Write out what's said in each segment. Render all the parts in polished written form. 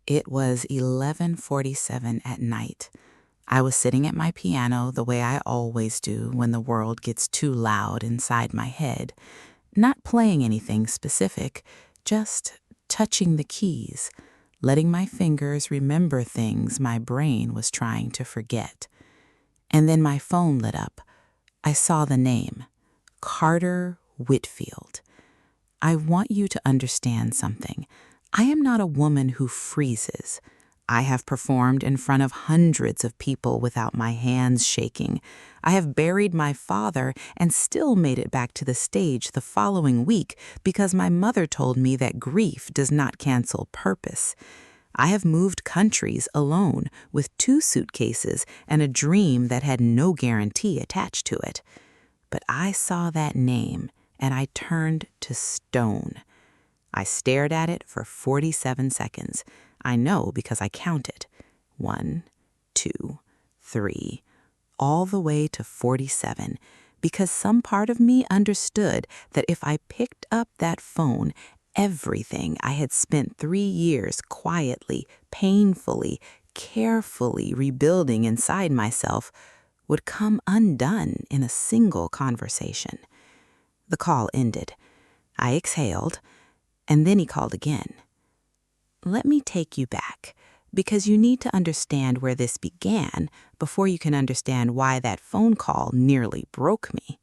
It was 11:47 at night. I was sitting at my piano the way I always do when the world gets too loud inside my head, not playing anything specific, just touching the keys, letting my fingers remember things my brain was trying to forget. And then my phone lit up. I saw the name, Carter Whitfield. I want you to understand something. I am not a woman who freezes. I have performed in front of hundreds of people without my hands shaking. I have buried my father and still made it back to the stage the following week because my mother told me that grief does not cancel purpose. I have moved countries alone with 2 suitcases and a dream that had no guarantee attached to it. But I saw that name and I turned to stone. I stared at it for 47 seconds. I know because I counted. 1, 2, 3, all the way to 47, because some part of me understood that if I picked up that phone, everything I had spent 3 years quietly, painfully, carefully rebuilding inside myself would come undone in a single conversation. The call ended. I exhaled, and then he called again. Let me take you back, because you need to understand where this began before you can understand why that phone call nearly broke me.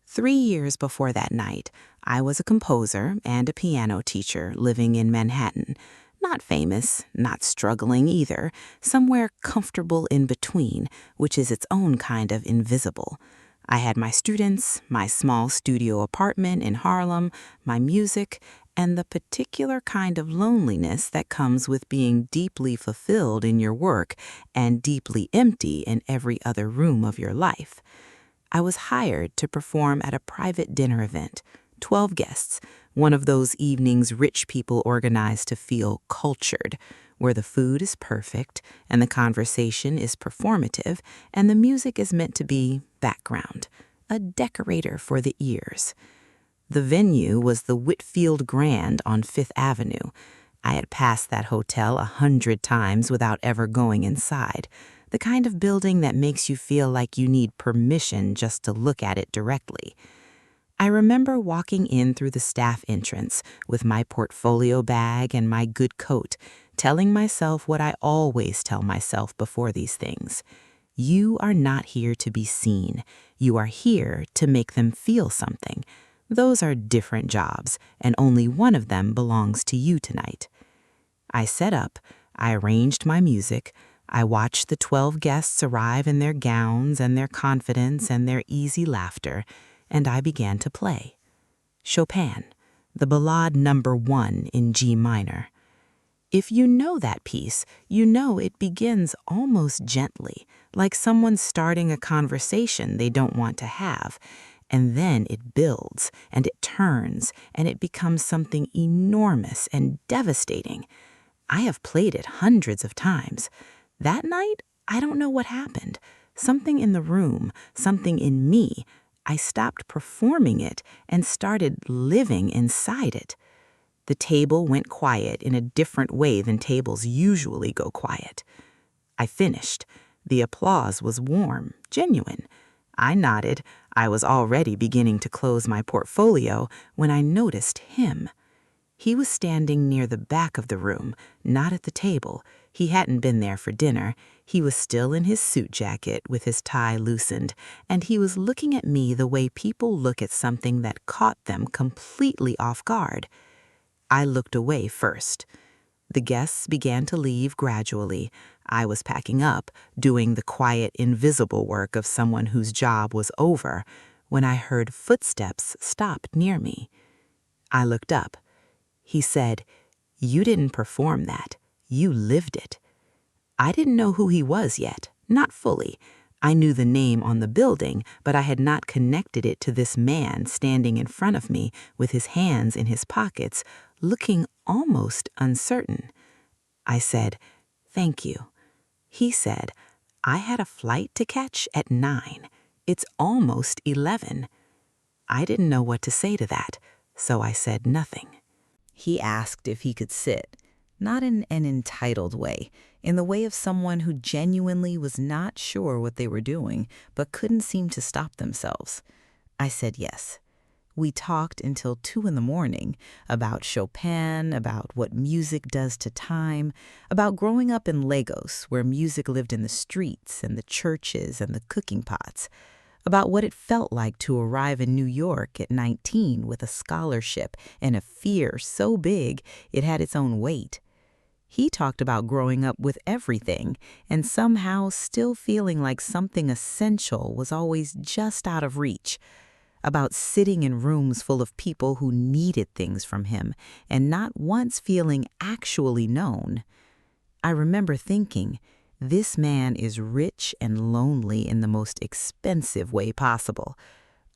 3 years before that night, I was a composer and a piano teacher living in Manhattan. Not famous, not struggling either, somewhere comfortable in between, which is its own kind of invisible. I had my students, my small studio apartment in Harlem, my music, and the particular kind of loneliness that comes with being deeply fulfilled in your work and deeply empty in every other room of your life. I was hired to perform at a private dinner event, 12 guests, one of those evenings rich people organize to feel cultured, where the food is perfect and the conversation is performative and the music is meant to be background, a decorator for the ears. The venue was the Whitfield Grand on 5th Avenue. I had passed that hotel 100 times without ever going inside, the kind of building that makes you feel like you need permission just to look at it directly. I remember walking in through the staff entrance with my portfolio bag and my good coat, telling myself what I always tell myself before these things. You are not here to be seen. You are here to make them feel something. Those are different jobs, and only one of them belongs to you tonight. I set up, I arranged my music, I watched the 12 guests arrive in their gowns and their confidence and their easy laughter, and I began to play. Chopin, the Ballade No. 1 in G minor. If you know that piece, you know it begins almost gently, like someone starting a conversation they don't want to have, and then it builds, and it turns, and it becomes something enormous and devastating. I have played it hundreds of times. That night, I don't know what happened. Something in the room, something in me. I stopped performing it and started living inside it. The table went quiet in a different way than tables usually go quiet. I finished. The applause was warm, genuine. I nodded. I was already beginning to close my portfolio when I noticed him. He was standing near the back of the room, not at the table. He hadn't been there for dinner. He was still in his suit jacket with his tie loosened, and he was looking at me the way people look at something that caught them completely off guard. I looked away first. The guests began to leave gradually. I was packing up, doing the quiet, invisible work of someone whose job was over, when I heard footsteps stop near me. I looked up. He said, "You didn't perform that. You lived it." I didn't know who he was yet, not fully. I knew the name on the building, but I had not connected it to this man standing in front of me with his hands in his pockets, looking almost uncertain. I said, "Thank you." He said, "I had a flight to catch at 9. It's almost 11. I didn't know what to say to that, so I said nothing. He asked if he could sit. not in an entitled way, in the way of someone who genuinely was not sure what they were doing, but couldn't seem to stop themselves. I said yes. We talked until 2 in the morning about Chopin, about what music does to time, about growing up in Lagos, where music lived in the streets and the churches and the cooking pots, about what it felt like to arrive in New York at 19 with a scholarship and a fear so big it had its own weight. He talked about growing up with everything and somehow still feeling like something essential was always just out of reach, about sitting in rooms full of people who needed things from him and not once feeling actually known. I remember thinking, this man is rich and lonely in the most expensive way possible.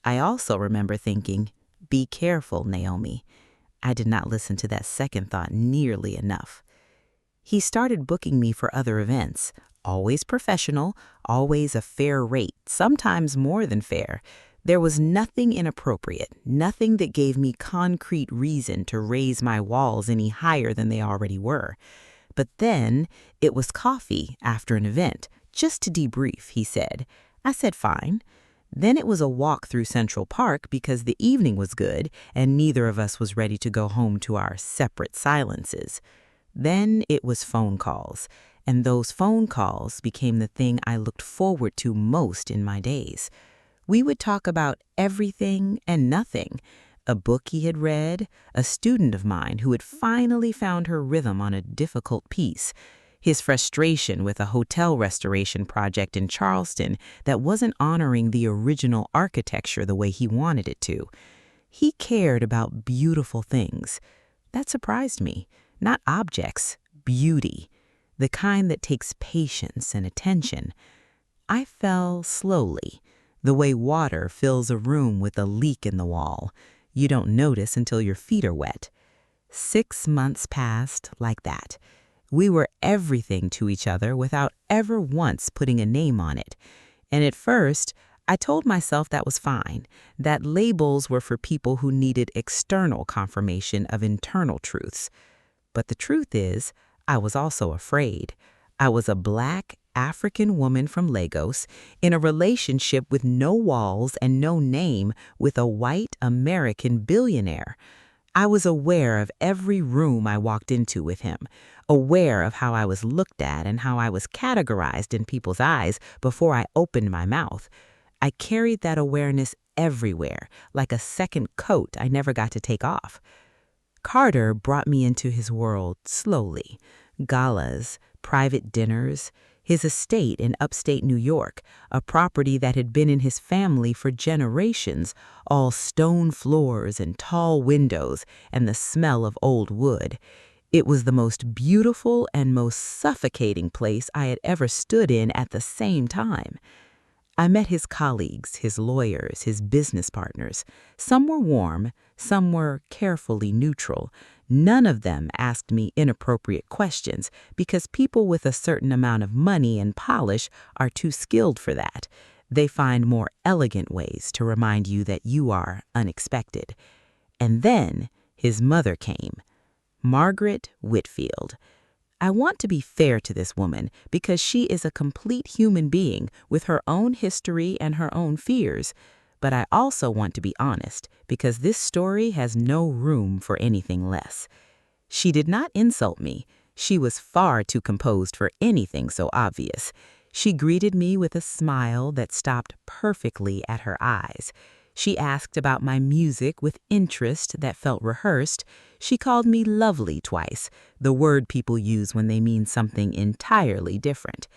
I also remember thinking, be careful, Naomi. I did not listen to that second thought nearly enough. He started booking me for other events, always professional, always a fair rate, sometimes more than fair. There was nothing inappropriate, nothing that gave me concrete reason to raise my walls any higher than they already were. But then it was coffee after an event, just to debrief, he said. I said fine. Then it was a walk through Central Park because the evening was good and neither of us was ready to go home to our separate silences. Then it was phone calls, and those phone calls became the thing I looked forward to most in my days. We would talk about everything and nothing. A book he had read, a student of mine who had finally found her rhythm on a difficult piece, his frustration with a hotel restoration project in Charleston that wasn't honoring the original architecture the way he wanted it to. He cared about beautiful things. That surprised me. Not objects, beauty, the kind that takes patience and attention. I fell slowly, the way water fills a room with a leak in the wall. You don't notice until your feet are wet. 6 months passed like that. We were everything to each other without ever once putting a name on it. And at first, I told myself that was fine, that labels were for people who needed external confirmation of internal truths. But the truth is, I was also afraid. I was a Black African woman from Lagos in a relationship with no walls and no name with a white American billionaire. I was aware of every room I walked into with him, aware of how I was looked at and how I was categorized in people's eyes before I opened my mouth. I carried that awareness everywhere, like a second coat I never got to take off. Carter brought me into his world slowly. Galas, private dinners, his estate in upstate New York, a property that had been in his family for generations, all stone floors and tall windows and the smell of old wood. It was the most beautiful and most suffocating place I had ever stood in at the same time. I met his colleagues, his lawyers, his business partners. Some were warm, some were carefully neutral. None of them asked me inappropriate questions because people with a certain amount of money and polish are too skilled for that. They find more elegant ways to remind you that you are unexpected. And then his mother came, Margaret Whitfield. I want to be fair to this woman because she is a complete human being with her own history and her own fears. But I also want to be honest because this story has no room for anything less. She did not insult me. She was far too composed for anything so obvious. She greeted me with a smile that stopped perfectly at her eyes. She asked about my music with interest that felt rehearsed. She called me lovely twice, the word people use when they mean something entirely different.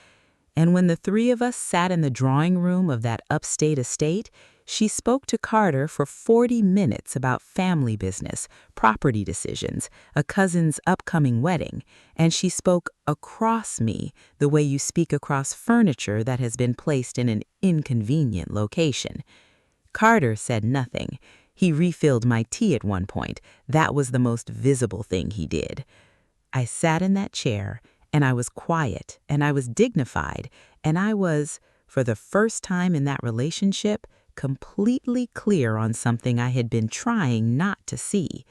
And when the three of us sat in the drawing room of that upstate estate, she spoke to Carter for 40 minutes about family business, property decisions, a cousin's upcoming wedding, and she spoke across me the way you speak across furniture that has been placed in an inconvenient location. Carter said nothing. He refilled my tea at one point. That was the most visible thing he did. I sat in that chair, and I was quiet, and I was dignified, and I was, for the first time in that relationship, completely clear on something I had been trying not to see.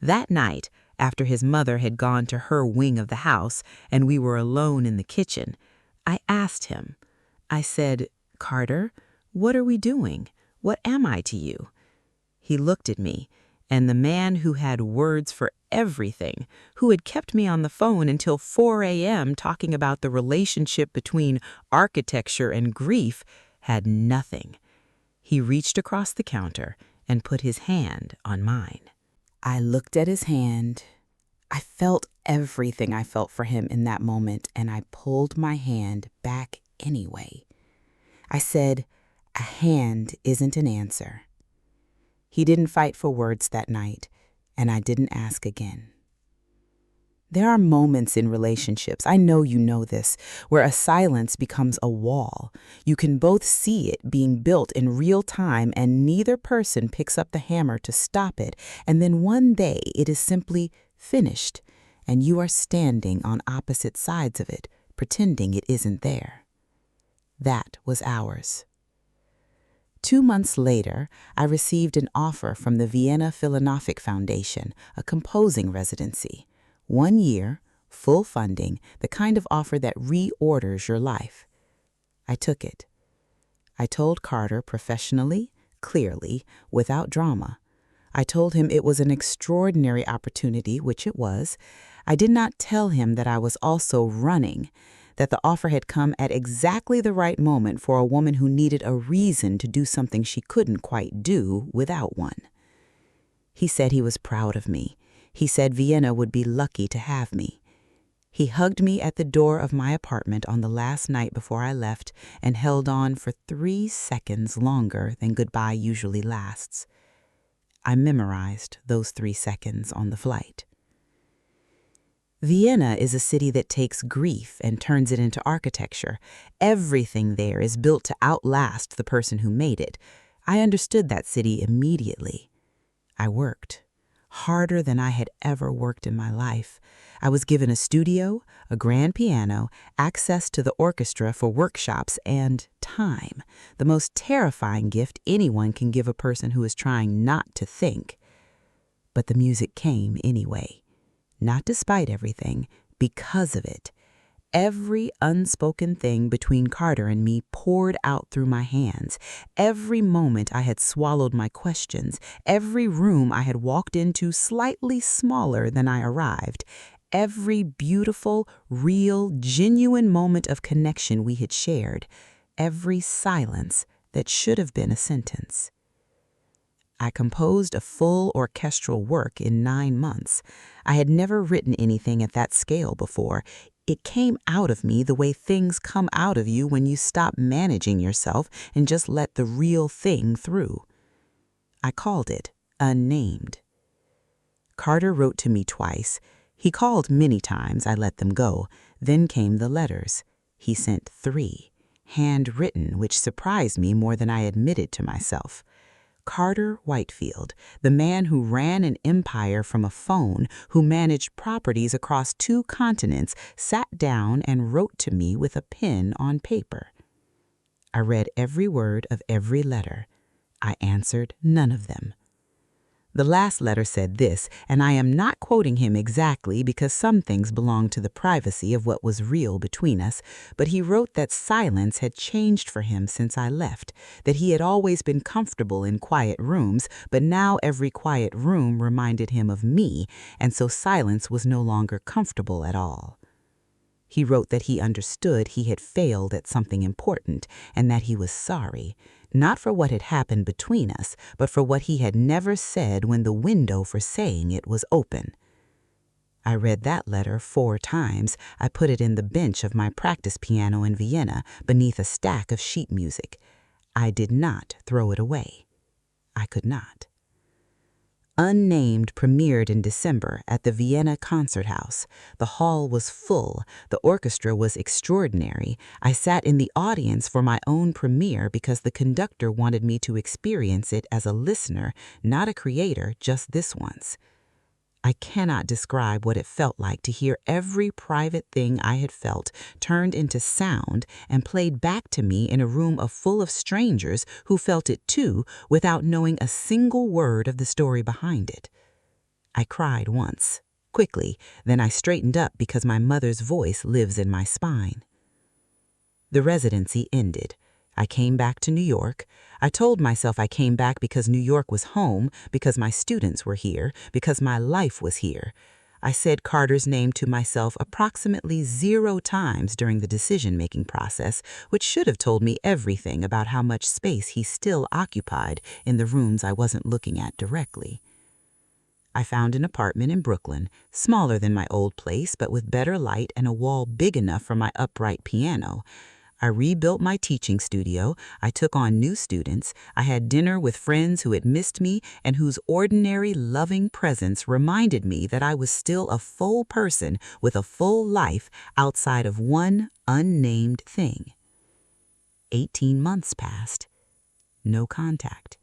That night, after his mother had gone to her wing of the house and we were alone in the kitchen, I asked him. I said, "Carter, what are we doing? What am I to you?" He looked at me, and the man who had words for everything, who had kept me on the phone until 4 a.m. talking about the relationship between architecture and grief, had nothing. He reached across the counter and put his hand on mine. I looked at his hand. I felt everything I felt for him in that moment, and I pulled my hand back anyway. I said, "A hand isn't an answer." He didn't fight for words that night, and I didn't ask again. There are moments in relationships, I know you know this, where a silence becomes a wall. You can both see it being built in real time, and neither person picks up the hammer to stop it, and then one day it is simply finished, and you are standing on opposite sides of it, pretending it isn't there. That was ours. 2 months later, I received an offer from the Vienna Philharmonic Foundation, a composing residency. 1 year, full funding, the kind of offer that reorders your life. I took it. I told Carter professionally, clearly, without drama. I told him it was an extraordinary opportunity, which it was. I did not tell him that I was also running, that the offer had come at exactly the right moment for a woman who needed a reason to do something she couldn't quite do without one. He said he was proud of me. He said Vienna would be lucky to have me. He hugged me at the door of my apartment on the last night before I left and held on for 3 seconds longer than goodbye usually lasts. I memorized those 3 seconds on the flight. Vienna is a city that takes grief and turns it into architecture. Everything there is built to outlast the person who made it. I understood that city immediately. I worked harder than I had ever worked in my life. I was given a studio, a grand piano, access to the orchestra for workshops, and time, the most terrifying gift anyone can give a person who is trying not to think. But the music came anyway. Not despite everything, because of it. Every unspoken thing between Carter and me poured out through my hands. Every moment I had swallowed my questions. Every room I had walked into slightly smaller than I arrived. Every beautiful, real, genuine moment of connection we had shared. Every silence that should have been a sentence. I composed a full orchestral work in 9 months. I had never written anything at that scale before. It came out of me the way things come out of you when you stop managing yourself and just let the real thing through. I called it Unnamed. Carter wrote to me twice. He called many times. I let them go. Then came the letters. He sent 3, handwritten, which surprised me more than I admitted to myself. Carter Whitefield, the man who ran an empire from a phone, who managed properties across 2 continents, sat down and wrote to me with a pen on paper. I read every word of every letter. I answered none of them. The last letter said this, and I am not quoting him exactly because some things belong to the privacy of what was real between us, but he wrote that silence had changed for him since I left, that he had always been comfortable in quiet rooms, but now every quiet room reminded him of me, and so silence was no longer comfortable at all. He wrote that he understood he had failed at something important and that he was sorry, not for what had happened between us, but for what he had never said when the window for saying it was open. I read that letter 4 times. I put it in the bench of my practice piano in Vienna beneath a stack of sheet music. I did not throw it away. I could not. Unnamed premiered in December at the Vienna Concert House. The hall was full. The orchestra was extraordinary. I sat in the audience for my own premiere because the conductor wanted me to experience it as a listener, not a creator, just this once. I cannot describe what it felt like to hear every private thing I had felt turned into sound and played back to me in a room full of strangers who felt it too without knowing a single word of the story behind it. I cried once. Quickly, then I straightened up because my mother's voice lives in my spine. The residency ended. I came back to New York. I told myself I came back because New York was home, because my students were here, because my life was here. I said Carter's name to myself approximately 0 times during the decision-making process, which should have told me everything about how much space he still occupied in the rooms I wasn't looking at directly. I found an apartment in Brooklyn, smaller than my old place, but with better light and a wall big enough for my upright piano. I rebuilt my teaching studio, I took on new students, I had dinner with friends who had missed me and whose ordinary, loving presence reminded me that I was still a full person with a full life outside of one unnamed thing. 18 months passed. No contact.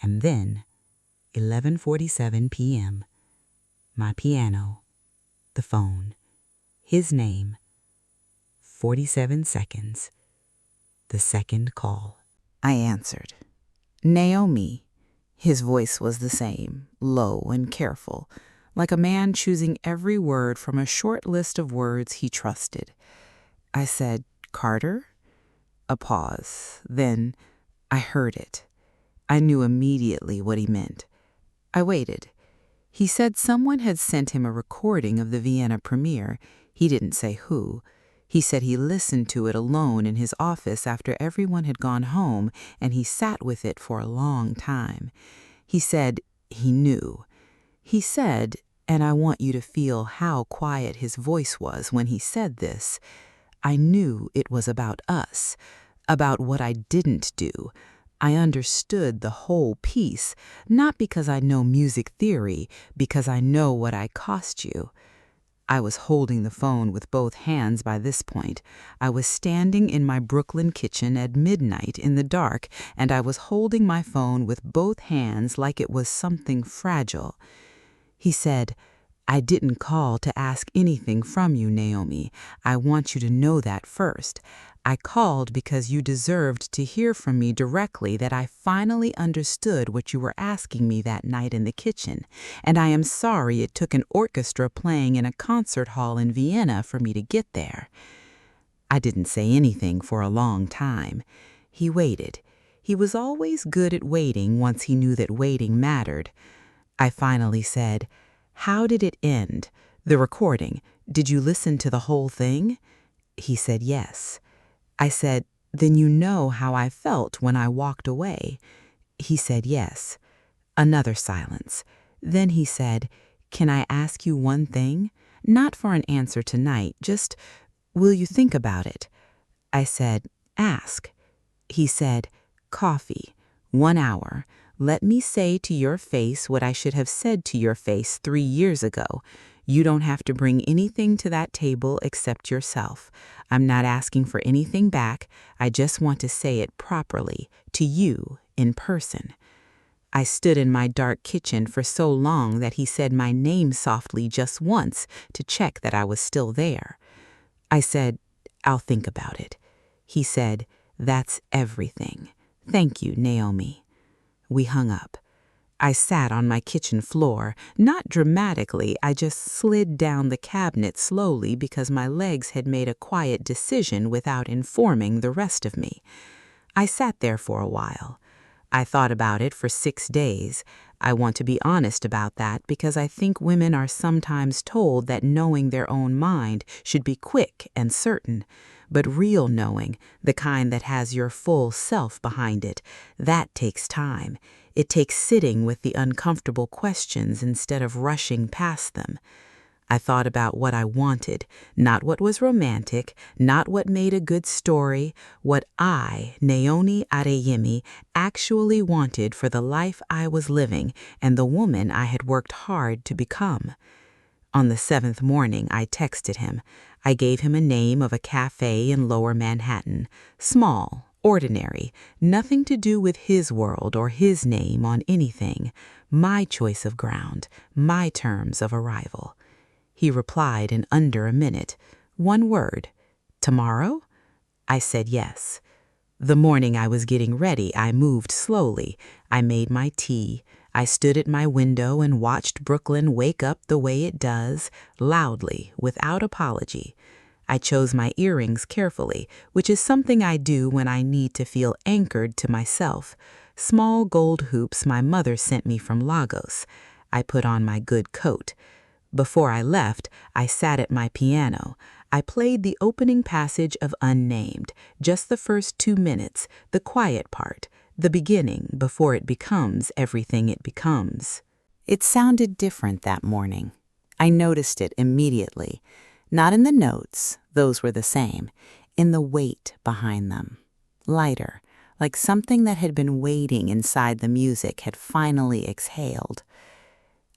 And then, 11:47 p.m., my piano, the phone, his name, 47 seconds, the second call. I answered. Naomi. His voice was the same, low and careful, like a man choosing every word from a short list of words he trusted. I said, Carter? A pause. Then I heard it. I knew immediately what he meant. I waited. He said someone had sent him a recording of the Vienna premiere. He didn't say who. He said he listened to it alone in his office after everyone had gone home, and he sat with it for a long time. He said he knew. He said, and I want you to feel how quiet his voice was when he said this, I knew it was about us, about what I didn't do. I understood the whole piece, not because I know music theory, because I know what I cost you. I was holding the phone with both hands by this point. I was standing in my Brooklyn kitchen at midnight in the dark, and I was holding my phone with both hands like it was something fragile. He said, I didn't call to ask anything from you, Naomi. I want you to know that first. I called because you deserved to hear from me directly that I finally understood what you were asking me that night in the kitchen, and I am sorry it took an orchestra playing in a concert hall in Vienna for me to get there. I didn't say anything for a long time. He waited. He was always good at waiting once he knew that waiting mattered. I finally said, How did it end? The recording. Did you listen to the whole thing? He said yes. I said, Then you know how I felt when I walked away. He said yes. Another silence. Then he said, Can I ask you one thing? Not for an answer tonight, just, will you think about it? I said, Ask. He said, Coffee. 1 hour. Let me say to your face what I should have said to your face 3 years ago. You don't have to bring anything to that table except yourself. I'm not asking for anything back. I just want to say it properly, to you, in person. I stood in my dark kitchen for so long that he said my name softly just once to check that I was still there. I said, I'll think about it. He said, That's everything. Thank you, Naomi. We hung up. I sat on my kitchen floor, not dramatically, I just slid down the cabinet slowly because my legs had made a quiet decision without informing the rest of me. I sat there for a while. I thought about it for 6 days. I want to be honest about that because I think women are sometimes told that knowing their own mind should be quick and certain. But real knowing, the kind that has your full self behind it, that takes time. It takes sitting with the uncomfortable questions instead of rushing past them. I thought about what I wanted, not what was romantic, not what made a good story, what I, Naomi Adeyemi, actually wanted for the life I was living and the woman I had worked hard to become. On the 7th morning, I texted him. I gave him a name of a cafe in Lower Manhattan, small, ordinary, nothing to do with his world or his name on anything, my choice of ground, my terms of arrival. He replied in under a minute, 1 word, tomorrow? I said yes. The morning I was getting ready, I moved slowly. I made my tea. I stood at my window and watched Brooklyn wake up the way it does, loudly, without apology. I chose my earrings carefully, which is something I do when I need to feel anchored to myself. Small gold hoops my mother sent me from Lagos. I put on my good coat. Before I left, I sat at my piano. I played the opening passage of Unnamed, just the first 2 minutes, the quiet part, the beginning before it becomes everything it becomes. It sounded different that morning. I noticed it immediately. Not in the notes, those were the same, in the weight behind them. Lighter, like something that had been waiting inside the music had finally exhaled.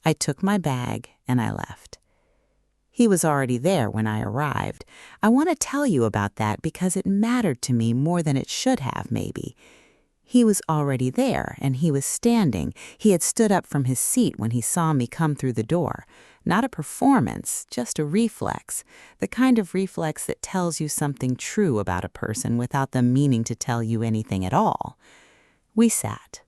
I took my bag and I left. He was already there when I arrived. I want to tell you about that because it mattered to me more than it should have, maybe. He was already there, and he was standing. He had stood up from his seat when he saw me come through the door. Not a performance, just a reflex. The kind of reflex that tells you something true about a person without them meaning to tell you anything at all. We sat.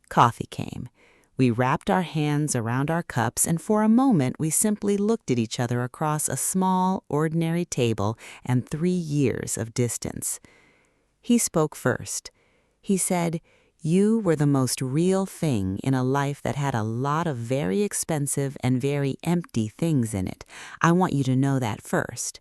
Coffee came. We wrapped our hands around our cups, and for a moment we simply looked at each other across a small, ordinary table and 3 years of distance. He spoke first. He said, "You were the most real thing in a life that had a lot of very expensive and very empty things in it. I want you to know that first."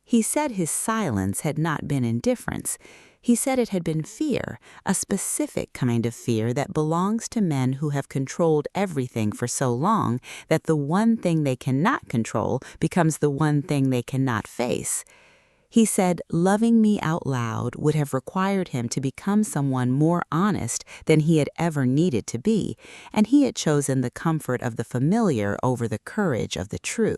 He said his silence had not been indifference. He said it had been fear, a specific kind of fear that belongs to men who have controlled everything for so long that the one thing they cannot control becomes the one thing they cannot face. He said loving me out loud would have required him to become someone more honest than he had ever needed to be, and he had chosen the comfort of the familiar over the courage of the true.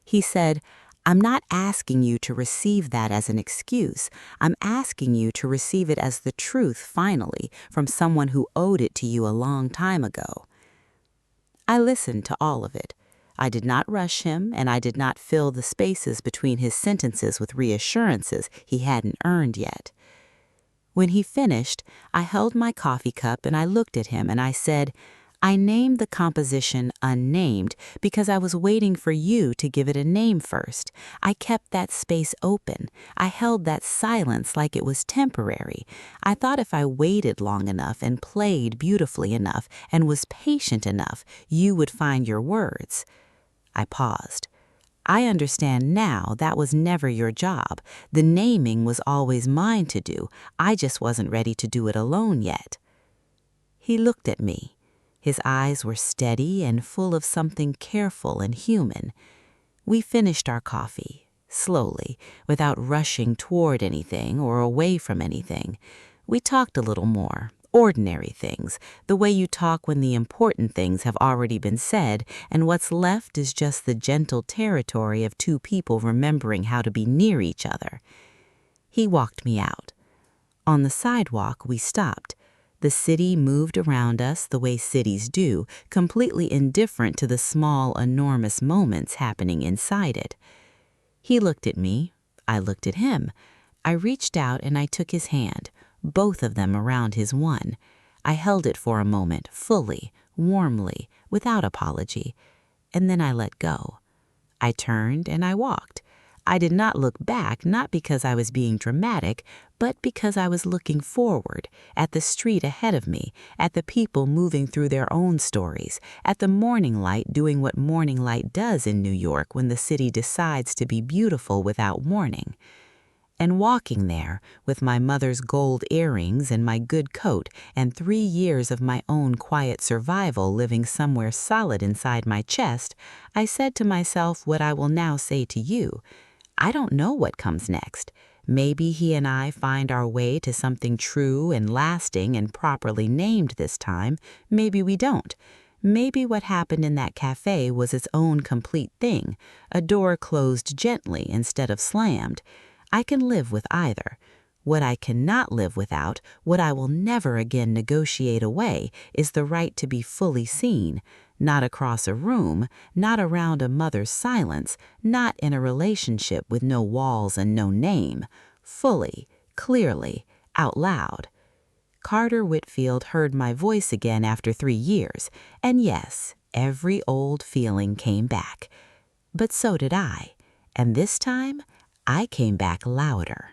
He said, "I'm not asking you to receive that as an excuse. I'm asking you to receive it as the truth finally, from someone who owed it to you a long time ago." I listened to all of it. I did not rush him, and I did not fill the spaces between his sentences with reassurances he hadn't earned yet. When he finished, I held my coffee cup and I looked at him and I said, "I named the composition Unnamed because I was waiting for you to give it a name first. I kept that space open. I held that silence like it was temporary. I thought if I waited long enough and played beautifully enough and was patient enough, you would find your words." I paused. "I understand now that was never your job. The naming was always mine to do. I just wasn't ready to do it alone yet." He looked at me. His eyes were steady and full of something careful and human. We finished our coffee, slowly, without rushing toward anything or away from anything. We talked a little more. Ordinary things, the way you talk when the important things have already been said, and what's left is just the gentle territory of two people remembering how to be near each other. He walked me out. On the sidewalk, we stopped. The city moved around us the way cities do, completely indifferent to the small, enormous moments happening inside it. He looked at me. I looked at him. I reached out and I took his hand, both of them around his one. I held it for a moment, fully, warmly, without apology, and then I let go. I turned and I walked. I did not look back, not because I was being dramatic, but because I was looking forward, at the street ahead of me, at the people moving through their own stories, at the morning light doing what morning light does in New York when the city decides to be beautiful without warning. And walking there, with my mother's gold earrings and my good coat and 3 years of my own quiet survival living somewhere solid inside my chest, I said to myself what I will now say to you. I don't know what comes next. Maybe he and I find our way to something true and lasting and properly named this time. Maybe we don't. Maybe what happened in that cafe was its own complete thing, a door closed gently instead of slammed. I can live with either. What I cannot live without, what I will never again negotiate away, is the right to be fully seen, not across a room, not around a mother's silence, not in a relationship with no walls and no name, fully, clearly, out loud. Carter Whitfield heard my voice again after 3 years, and yes, every old feeling came back. But so did I, and this time I came back louder.